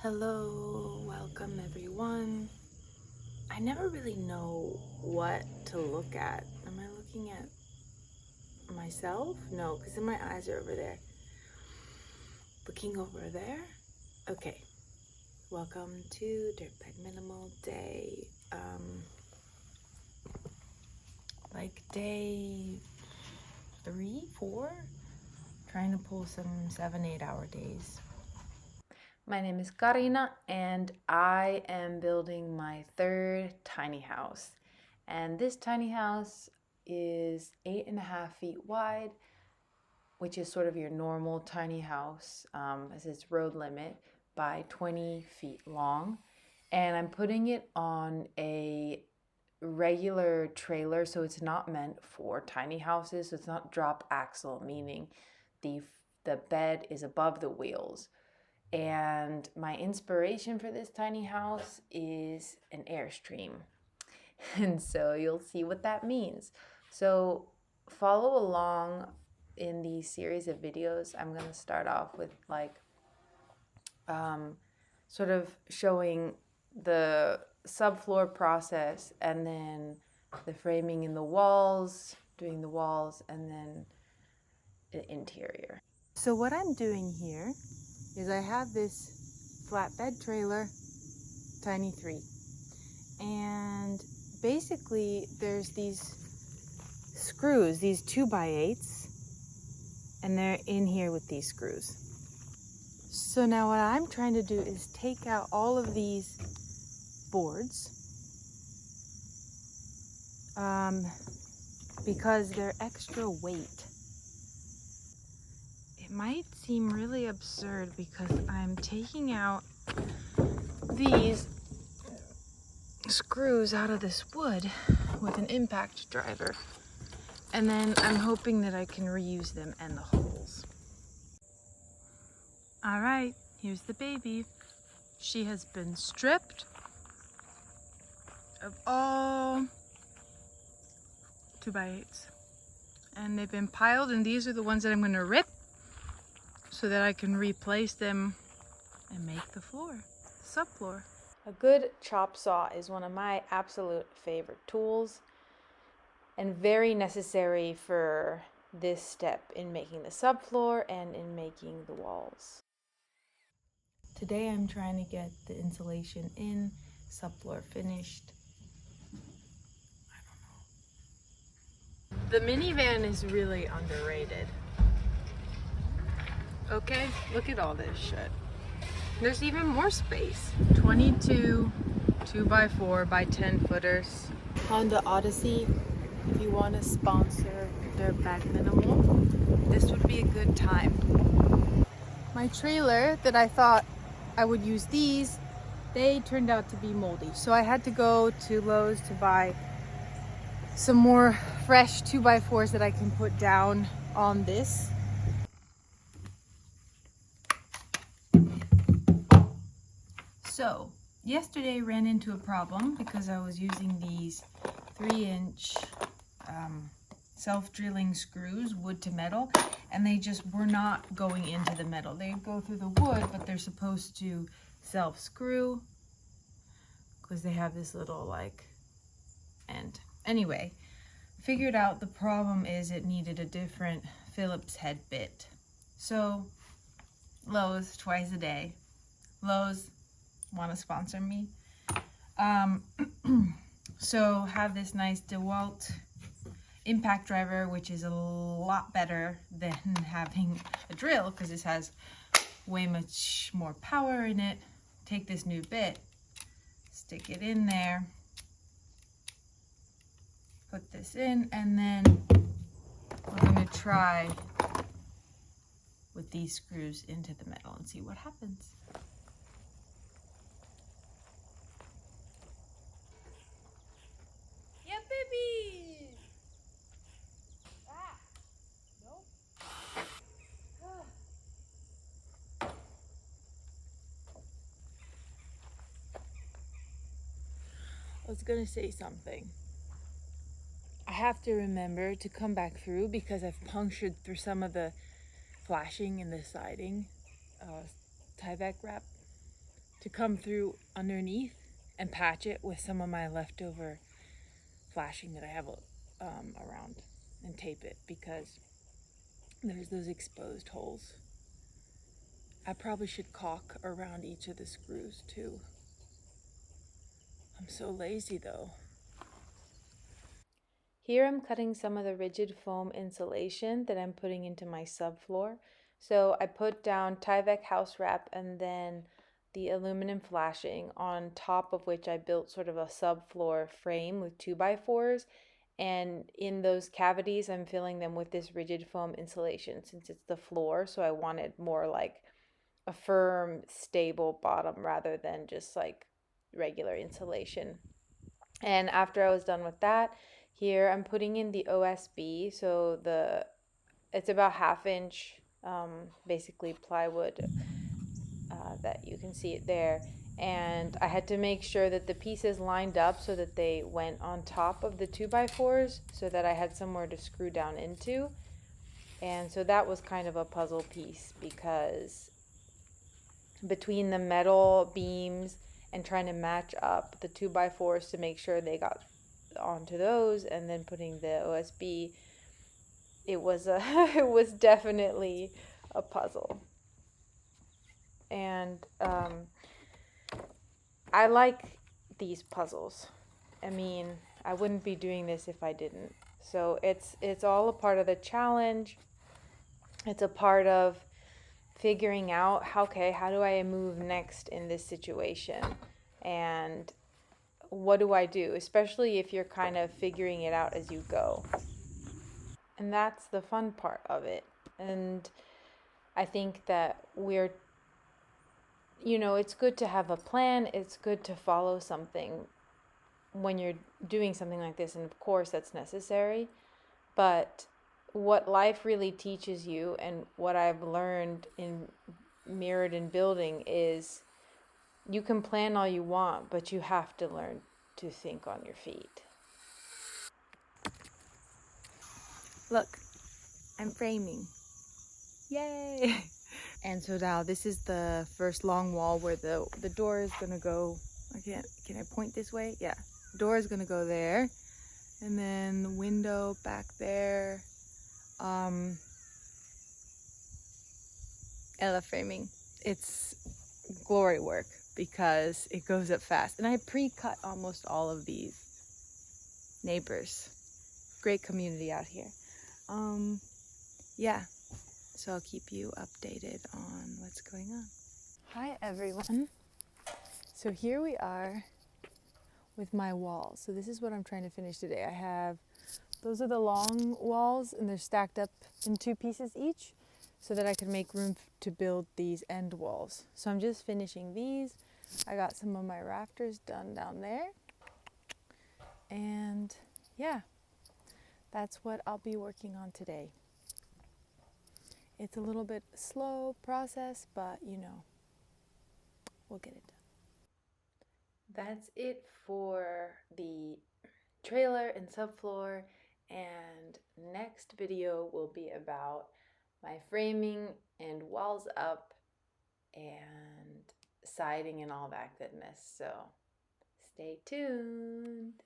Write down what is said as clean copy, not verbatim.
Hello, welcome everyone. I never really know what to look at. Am I looking at myself? No, because my eyes are over there. Looking over there? Okay. Welcome to Dirtbag Minimal day. Like day 3, 4? Trying to pull some 7-8 hour days. My name is Karina and I am building my third tiny house. And this tiny house is 8.5 feet wide, which is sort of your normal tiny house as its road limit, by 20 feet long. And I'm putting it on a regular trailer, so it's not meant for tiny houses. So it's not drop axle, meaning the bed is above the wheels. And my inspiration for this tiny house is an Airstream. And so you'll see what that means. So follow along in these series of videos. I'm going to start off with sort of showing the subfloor process, and then the framing in the walls, doing the walls, and then the interior. So what I'm doing here is I have this flatbed trailer, Tiny 3, and basically there's these screws, these 2x8s, and they're in here with these screws. So now what I'm trying to do is take out all of these boards because they're extra weight. It might seem really absurd because I'm taking out these screws out of this wood with an impact driver, and then I'm hoping that I can reuse them and the holes. All right, here's the baby. She has been stripped of all 2x8s, and they've been piled, and these are the ones that I'm going to rip so that I can replace them and make the floor, the subfloor. A good chop saw is one of my absolute favorite tools and very necessary for this step in making the subfloor and in making the walls. Today I'm trying to get the insulation in, subfloor finished. I don't know. The minivan is really underrated. Okay, look at all this shit. There's even more space. 22 2x4 by 10 footers. Honda Odyssey, if you want to sponsor Dirtbag Minimal, this would be a good time. My trailer that I thought I would use these, they turned out to be moldy. So I had to go to Lowe's to buy some more fresh 2x4s that I can put down on this. So yesterday ran into a problem because I was using these 3-inch self-drilling screws, wood to metal, and they just were not going into the metal. They go through the wood, but they're supposed to self-screw because they have this little end. Anyway, figured out the problem is it needed a different Phillips head bit. So Lowe's twice a day. Lowe's, want to sponsor me? So have this nice DeWalt impact driver, which is a lot better than having a drill because this has way much more power in it. Take this new bit, stick it in there, put this in, and then we're going to try with these screws into the metal and see what happens. Yeah, baby! Ah, nope. I was gonna say something. I have to remember to come back through because I've punctured through some of the flashing in the siding, Tyvek wrap to come through underneath and patch it with some of my leftover flashing that I have around, and tape it because there's those exposed holes. I probably should caulk around each of the screws too. I'm so lazy though. Here I'm cutting some of the rigid foam insulation that I'm putting into my subfloor. So I put down Tyvek house wrap and then the aluminum flashing, on top of which I built sort of a subfloor frame with 2x4s. And in those cavities, I'm filling them with this rigid foam insulation since it's the floor. So I wanted more like a firm, stable bottom rather than just like regular insulation. And after I was done with that, here I'm putting in the OSB. So it's about 1/2 inch, basically plywood, that you can see it there. And I had to make sure that the pieces lined up so that they went on top of the 2x4s so that I had somewhere to screw down into. And so that was kind of a puzzle piece because between the metal beams and trying to match up the 2x4s to make sure they got onto those and then putting the OSB, it was it was definitely a puzzle. And I like these puzzles. I mean, I wouldn't be doing this if I didn't. So it's all a part of the challenge. It's a part of figuring out how do I move next in this situation, and what do I do, especially if you're kind of figuring it out as you go. And that's the fun part of it. And I think that it's good to have a plan. It's good to follow something when you're doing something like this. And of course, that's necessary. But what life really teaches you, and what I've learned in mirrored in building, is you can plan all you want, but you have to learn to think on your feet. Look, I'm framing. Yay! And so now this is the first long wall where the door is gonna go. Can I point this way? Yeah, the door is gonna go there, and then the window back there. I love framing. It's glory work because it goes up fast. And I pre-cut almost all of these neighbors. Great community out here. Yeah, so I'll keep you updated on what's going on. Hi everyone. So here we are with my walls. So this is what I'm trying to finish today. Those are the long walls, and they're stacked up in 2 pieces each so that I can make room to build these end walls. So I'm just finishing these. I got some of my rafters done down there. And yeah, that's what I'll be working on today. It's a little bit slow process, but we'll get it done. That's it for the trailer and subfloor, and next video will be about my framing and walls up and siding and all that goodness. So stay tuned.